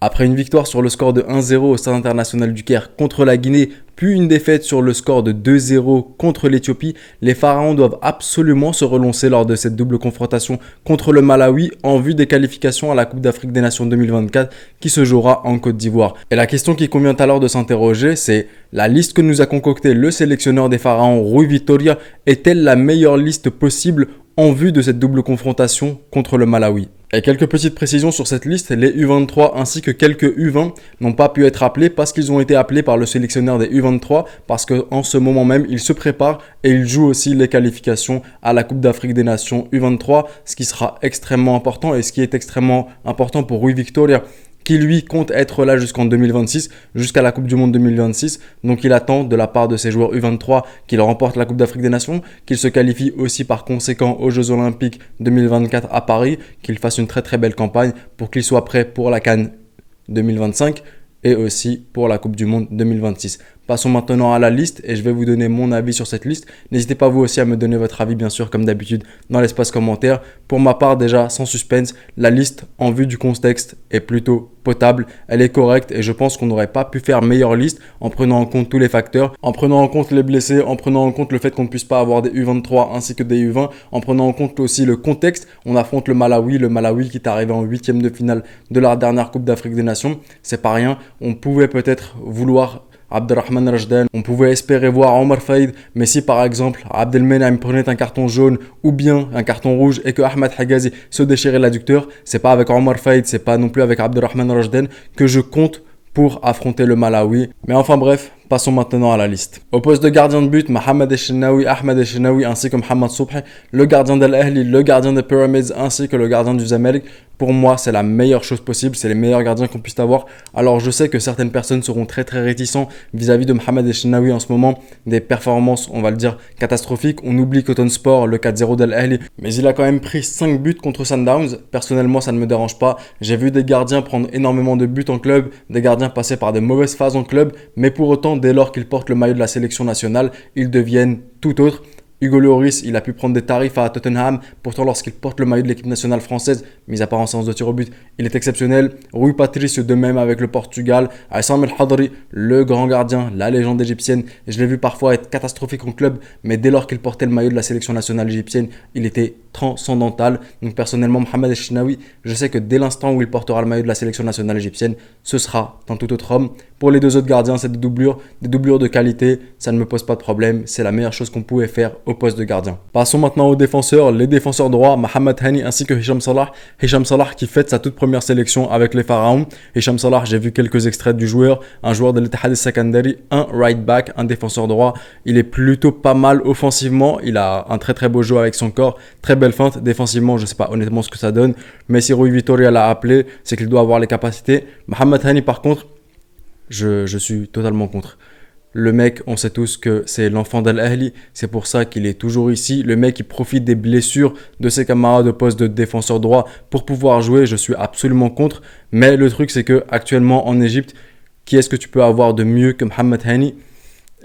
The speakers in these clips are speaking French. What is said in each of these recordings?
Après une victoire sur le score de 1-0 au Stade international du Caire contre la Guinée, puis une défaite sur le score de 2-0 contre l'Éthiopie, les Pharaons doivent absolument se relancer lors de cette double confrontation contre le Malawi en vue des qualifications à la Coupe d'Afrique des Nations 2024 qui se jouera en Côte d'Ivoire. Et la question qui convient alors de s'interroger, c'est la liste que nous a concoctée le sélectionneur des Pharaons, Rui Vitória, est-elle la meilleure liste possible en vue de cette double confrontation contre le Malawi? Et quelques petites précisions sur cette liste, les U23 ainsi que quelques U20 n'ont pas pu être appelés parce qu'ils ont été appelés par le sélectionneur des U23 parce qu'en ce moment même, ils se préparent et ils jouent aussi les qualifications à la Coupe d'Afrique des Nations U23, ce qui sera extrêmement important et ce qui est extrêmement important pour Rui Vitória, qui lui compte être là jusqu'en 2026, jusqu'à la Coupe du Monde 2026. Donc il attend de la part de ses joueurs U23 qu'ils remportent la Coupe d'Afrique des Nations, qu'ils se qualifient aussi par conséquent aux Jeux Olympiques 2024 à Paris, qu'ils fassent une très très belle campagne pour qu'ils soient prêts pour la CAN 2025 et aussi pour la Coupe du Monde 2026. Passons maintenant à la liste et je vais vous donner mon avis sur cette liste. N'hésitez pas vous aussi à me donner votre avis bien sûr comme d'habitude dans l'espace commentaire. Pour ma part déjà sans suspense, la liste en vue du contexte est plutôt potable, elle est correcte et je pense qu'on n'aurait pas pu faire meilleure liste en prenant en compte tous les facteurs, en prenant en compte les blessés, en prenant en compte le fait qu'on ne puisse pas avoir des U23 ainsi que des U20, en prenant en compte aussi le contexte. On affronte le Malawi qui est arrivé en huitième de finale de la dernière Coupe d'Afrique des Nations, c'est pas rien. On pouvait peut-être vouloir Abdelrahman Rajdan, on pouvait espérer voir Omar Faïd, mais si par exemple Abdelmenem prenait un carton jaune ou bien un carton rouge et que Ahmed Hagazi se déchirait l'adducteur, c'est pas avec Omar Faïd, c'est pas non plus avec Abdelrahman Rajdan que je compte pour affronter le Malawi. Mais enfin bref, passons maintenant à la liste. Au poste de gardien de but, Mohamed Elchenaoui, Ahmed Elchenaoui ainsi que Mohamed Soubhi, le gardien d'Al Ahly, le gardien des Pyramids ainsi que le gardien du Zamalek. Pour moi, c'est la meilleure chose possible, c'est les meilleurs gardiens qu'on puisse avoir. Alors je sais que certaines personnes seront très très réticents vis-à-vis de Mohamed Elchenaoui en ce moment, des performances, on va le dire, catastrophiques. On oublie Coton Sport, le 4-0 d'Al Ahly, mais il a quand même pris 5 buts contre Sundowns. Personnellement, ça ne me dérange pas. J'ai vu des gardiens prendre énormément de buts en club, des gardiens passer par des mauvaises phases en club, mais pour autant, dès lors qu'ils portent le maillot de la sélection nationale, ils deviennent tout autre. Hugo Lloris, il a pu prendre des tarifs à Tottenham. Pourtant, lorsqu'il porte le maillot de l'équipe nationale française, mis à part en séance de tir au but, il est exceptionnel. Rui Patrice, de même avec le Portugal. Aissam El Hadri, le grand gardien, la légende égyptienne. Je l'ai vu parfois être catastrophique en club, mais dès lors qu'il portait le maillot de la sélection nationale égyptienne, il était transcendantal. Donc personnellement, Mohamed Elchenaoui, je sais que dès l'instant où il portera le maillot de la sélection nationale égyptienne, ce sera un tout autre homme. Pour les deux autres gardiens, c'est des doublures de qualité, ça ne me pose pas de problème, c'est la meilleure chose qu'on pouvait faire au poste de gardien. Passons maintenant aux défenseurs, les défenseurs droits, Mohamed Hani ainsi que Hicham Salah. Hicham Salah qui fête sa toute première sélection avec les Pharaons. Hicham Salah, j'ai vu quelques extraits du joueur, un joueur de l'Ittihad Secondary, un right back, un défenseur droit. Il est plutôt pas mal offensivement, il a un très très beau jeu avec son corps, très belle feinte. Défensivement, je sais pas honnêtement ce que ça donne, mais si Rui Vitória l'a appelé, c'est qu'il doit avoir les capacités. Mohamed Hani par contre, je suis totalement contre. Le mec, on sait tous que c'est l'enfant d'Al Ahly, c'est pour ça qu'il est toujours ici. Le mec, il profite des blessures de ses camarades au poste de défenseur droit pour pouvoir jouer. Je suis absolument contre. Mais le truc, c'est que actuellement en Égypte, qui est-ce que tu peux avoir de mieux que Mohamed Hani?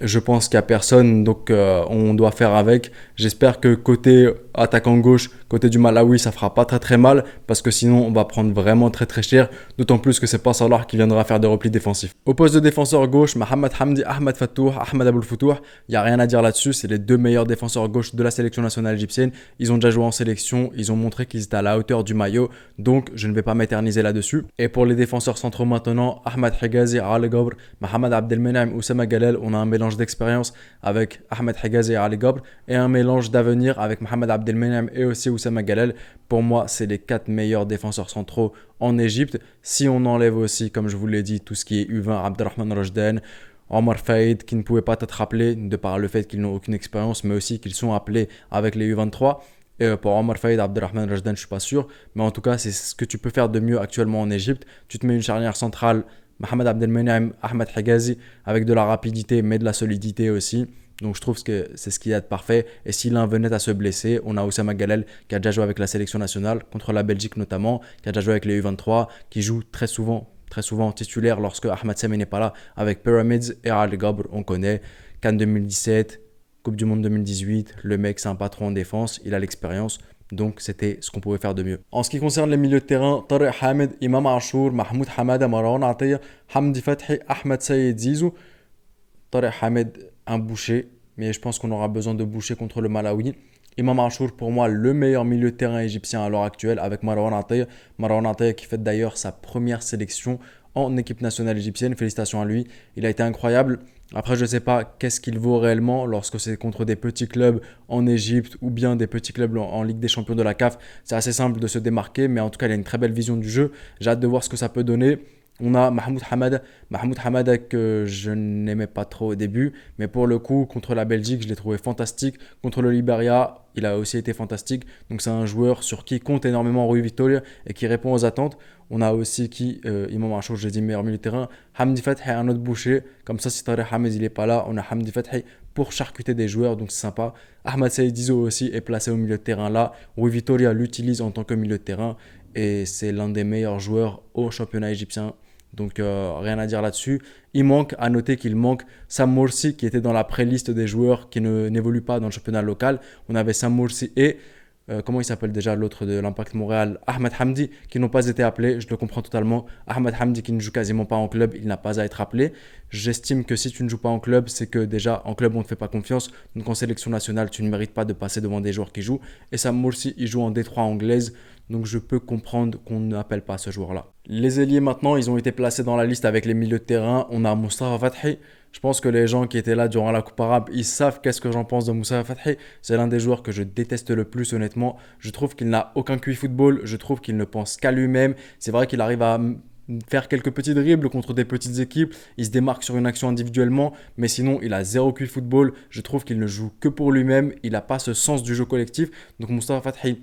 Je pense qu'il n'y a personne, donc on doit faire avec. J'espère que côté attaquant gauche, côté du Malawi, ça fera pas très très mal, parce que sinon on va prendre vraiment très très cher, d'autant plus que c'est pas Salah qui viendra faire des replis défensifs. Au poste de défenseur gauche, Mohamed Hamdi, Ahmed Fattouh, Ahmed Aboul Foutouh, il n'y a rien à dire là-dessus, c'est les deux meilleurs défenseurs gauche de la sélection nationale égyptienne. Ils ont déjà joué en sélection, ils ont montré qu'ils étaient à la hauteur du maillot, donc je ne vais pas m'éterniser là-dessus. Et pour les défenseurs centraux maintenant, Ahmed Hagazi, Ali Gabr, Mohamed Abdelmenem, Oussama Galel, on a un mélange d'expérience avec Ahmed Hagazi et Ali Gabr et un mélange d'avenir avec Mohamed Abdelmenem et aussi Oussama Galel. Pour moi, c'est les 4 meilleurs défenseurs centraux en Égypte. Si on enlève aussi, comme je vous l'ai dit, tout ce qui est U20, Abdelrahman Rajdan, Omar Faïd, qui ne pouvait pas être appelé de par le fait qu'ils n'ont aucune expérience, mais aussi qu'ils sont appelés avec les U23. Et pour Omar Faïd, Abdelrahman Rajdan, je ne suis pas sûr. Mais en tout cas, c'est ce que tu peux faire de mieux actuellement en Égypte. Tu te mets une charnière centrale, Mohamed Abdelmenem, Ahmed Hagazi, avec de la rapidité, mais de la solidité aussi. Donc je trouve que c'est ce qu'il y a de parfait. Et si l'un venait à se blesser, on a Oussama Galel qui a déjà joué avec la sélection nationale, contre la Belgique notamment, qui a déjà joué avec les U23, qui joue très souvent titulaire lorsque Ahmed Sami n'est pas là, avec Pyramids et Al Gabr, on connaît. CAN 2017, Coupe du Monde 2018, le mec c'est un patron en défense, il a l'expérience. Donc c'était ce qu'on pouvait faire de mieux. En ce qui concerne les milieux de terrain, Tariq Hamed, Imam Ashour, Mahmoud Hamada, Marwan Atiyah, Hamdi Fathi, Ahmed Saïd Zizou. Tariq Hamed, un boucher, mais je pense qu'on aura besoin de boucher contre le Malawi. Imam Ashour, pour moi, le meilleur milieu de terrain égyptien à l'heure actuelle avec Marwan Atiyah. Marwan Atiyah qui fait d'ailleurs sa première sélection en équipe nationale égyptienne. Félicitations à lui, il a été incroyable. Après, je ne sais pas qu'est-ce qu'il vaut réellement lorsque c'est contre des petits clubs en Égypte ou bien des petits clubs en Ligue des Champions de la CAF. C'est assez simple de se démarquer, mais en tout cas, il a une très belle vision du jeu. J'ai hâte de voir ce que ça peut donner. On a Mahmoud Hamada que je n'aimais pas trop au début, mais pour le coup, contre la Belgique, je l'ai trouvé fantastique. Contre le Liberia, il a aussi été fantastique. Donc c'est un joueur sur qui compte énormément Rui Vitória et qui répond aux attentes. On a aussi Imam Ashour, j'ai dit meilleur milieu de terrain. Hamdi Fathi, un autre boucher. Comme ça, si Tariq Hamed il n'est pas là, on a Hamdi Fathi pour charcuter des joueurs, donc c'est sympa. Ahmed Saïd Zizou aussi est placé au milieu de terrain là. Rui Vitória l'utilise en tant que milieu de terrain et c'est l'un des meilleurs joueurs au championnat égyptien. Donc rien à dire là-dessus. Il manque, à noter qu'il manque Sam Morsi qui était dans la pré-liste des joueurs qui n'évoluent pas dans le championnat local. On avait Sam Morsi et comment il s'appelle déjà l'autre de l'Impact Montréal, Ahmed Hamdi, qui n'ont pas été appelés. Je le comprends totalement. Ahmed Hamdi qui ne joue quasiment pas en club, il n'a pas à être appelé. J'estime que si tu ne joues pas en club, c'est que déjà en club on ne te fait pas confiance. Donc en sélection nationale, tu ne mérites pas de passer devant des joueurs qui jouent. Et Sam Morsi, il joue en D3 anglaise. Donc je peux comprendre qu'on n'appelle pas ce joueur-là. Les ailiers maintenant, ils ont été placés dans la liste avec les milieux de terrain. On a Moustapha Fathi. Je pense que les gens qui étaient là durant la Coupe arabe, ils savent qu'est-ce que j'en pense de Moustapha Fathi. C'est l'un des joueurs que je déteste le plus honnêtement. Je trouve qu'il n'a aucun QI football. Je trouve qu'il ne pense qu'à lui-même. C'est vrai qu'il arrive à faire quelques petits dribbles contre des petites équipes. Il se démarque sur une action individuellement. Mais sinon, il a zéro QI football. Je trouve qu'il ne joue que pour lui-même. Il n'a pas ce sens du jeu collectif. Donc Moustapha Fathi,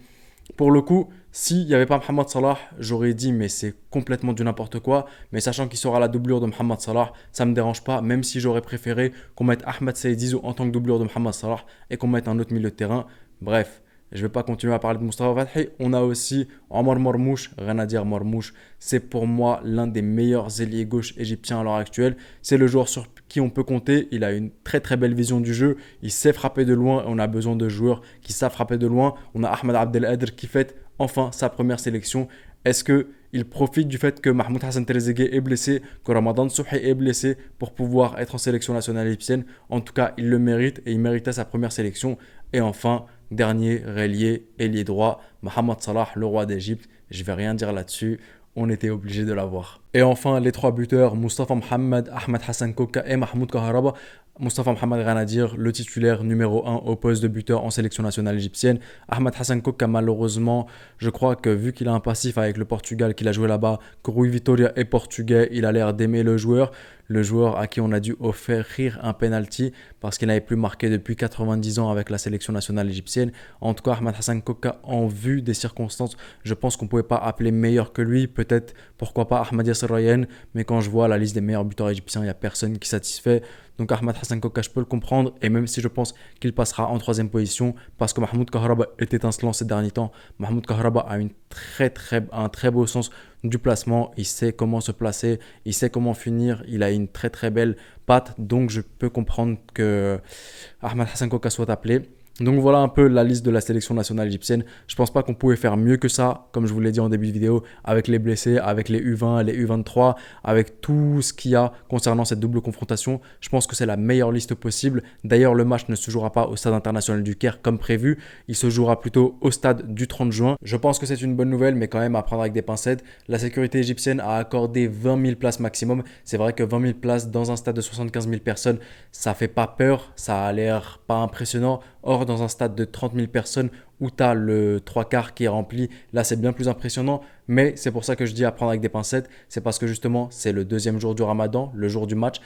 pour le coup, s'il n'y avait pas Mohamed Salah, j'aurais dit mais c'est complètement du n'importe quoi. Mais sachant qu'il sera la doublure de Mohamed Salah, ça ne me dérange pas. Même si j'aurais préféré qu'on mette Ahmed Saïd Zizou en tant que doublure de Mohamed Salah et qu'on mette un autre milieu de terrain. Bref, je ne vais pas continuer à parler de Moustapha Fathi. On a aussi Omar Marmouche, rien à dire Marmouche. C'est pour moi l'un des meilleurs ailiers gauche égyptiens à l'heure actuelle. C'est le joueur sur qui on peut compter. Il a une très très belle vision du jeu. Il sait frapper de loin et on a besoin de joueurs qui savent frapper de loin. On a Ahmed Abdelkader qui fait enfin sa première sélection. Est-ce qu'il profite du fait que Mahmoud Hassan Trezeguet est blessé, que Ramadan Souhi est blessé pour pouvoir être en sélection nationale égyptienne? En tout cas, il le mérite et il méritait sa première sélection. Et enfin, dernier ailier droit, Mohamed Salah, le roi d'Égypte. Je ne vais rien dire là-dessus. On était obligé de l'avoir. Et enfin, les trois buteurs, Mustafa Mohamed, Ahmed Hassan Koka et Mahmoud Kaharaba. Mustafa Mohamed, rien à dire, le titulaire numéro 1 au poste de buteur en sélection nationale égyptienne. Ahmed Hassan Koka, malheureusement, je crois que vu qu'il a un passif avec le Portugal, qu'il a joué là-bas, que Rui Vitória est portugais, il a l'air d'aimer le joueur à qui on a dû offrir un penalty parce qu'il n'avait plus marqué depuis 90 ans avec la sélection nationale égyptienne. En tout cas, Ahmed Hassan Koka, en vue des circonstances, je pense qu'on ne pouvait pas appeler meilleur que lui. Peut-être, pourquoi pas Ahmed Yasser Ryan, mais quand je vois la liste des meilleurs buteurs égyptiens, il n'y a personne qui satisfait. Donc Ahmed Hassan Koka, je peux le comprendre, et même si je pense qu'il passera en troisième position, parce que Mahmoud Kahraba est étincelant ces derniers temps. Mahmoud Kahraba a un très beau sens du placement, il sait comment se placer, il sait comment finir, il a une très très belle patte, donc je peux comprendre que Ahmed Hassan Koka soit appelé. Donc voilà un peu la liste de la sélection nationale égyptienne. Je pense pas qu'on pouvait faire mieux que ça, comme je vous l'ai dit en début de vidéo, avec les blessés, avec les U20, les U23, avec tout ce qu'il y a concernant cette double confrontation. Je pense que c'est la meilleure liste possible. D'ailleurs, le match ne se jouera pas au stade international du Caire comme prévu. Il se jouera plutôt au stade du 30 juin. Je pense que c'est une bonne nouvelle, mais quand même à prendre avec des pincettes. La sécurité égyptienne a accordé 20 000 places maximum. C'est vrai que 20 000 places dans un stade de 75 000 personnes, ça fait pas peur, ça a l'air pas impressionnant. Or, dans un stade de 30 000 personnes où tu as le 3/4 qui est rempli, là c'est bien plus impressionnant. Mais c'est pour ça que je dis à prendre avec des pincettes. C'est parce que justement, c'est le deuxième jour du Ramadan, le jour du match.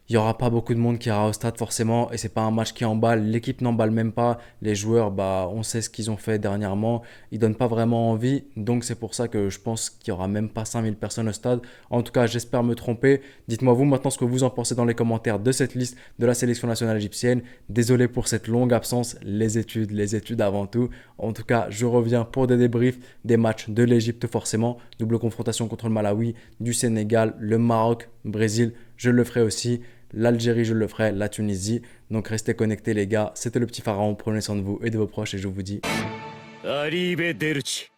Il n'y aura pas beaucoup de monde qui ira au stade forcément et c'est pas un match qui emballe. L'équipe n'emballe même pas. Les joueurs, on sait ce qu'ils ont fait dernièrement. Ils donnent pas vraiment envie. Donc c'est pour ça que je pense qu'il n'y aura même pas 5000 personnes au stade. En tout cas, j'espère me tromper. Dites-moi vous maintenant ce que vous en pensez dans les commentaires de cette liste de la sélection nationale égyptienne. Désolé pour cette longue absence. Les études avant tout. En tout cas, je reviens pour des débriefs des matchs de l'Égypte forcément. Double confrontation contre le Malawi, du Sénégal, le Maroc, Brésil. Je le ferai aussi. L'Algérie, je le ferai, la Tunisie. Donc restez connectés les gars. C'était le petit pharaon. Prenez soin de vous et de vos proches et je vous dis アリーベ・デルチ